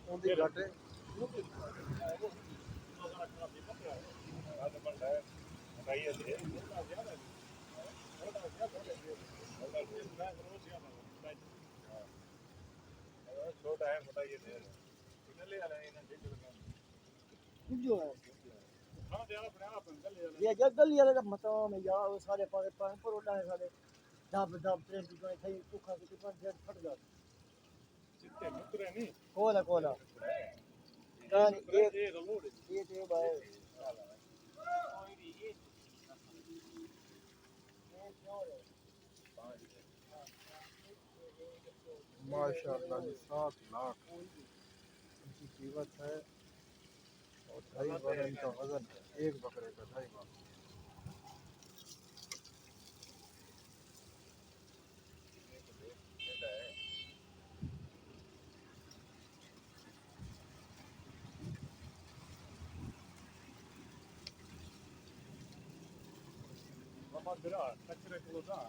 ਉਹਦੀ ਘਟੇ छोटा है मोटा ये ले आ रहे हैं जो है ये जगल ये लगा मतो में या वो सारे पारे पान पर उड़ा है सारे दब दब ट्रेन की कोई थई कुखा की पर जेट फट गया चित्ते मुतरे नहीं कोला कोला कान ये रोड ये भाई माशाअल्लाह 7 लाख की कीमत है और 2.5 बार इनका वजन है एक बकरे का 2.5 बार Mama dira, kaç lira kilo da?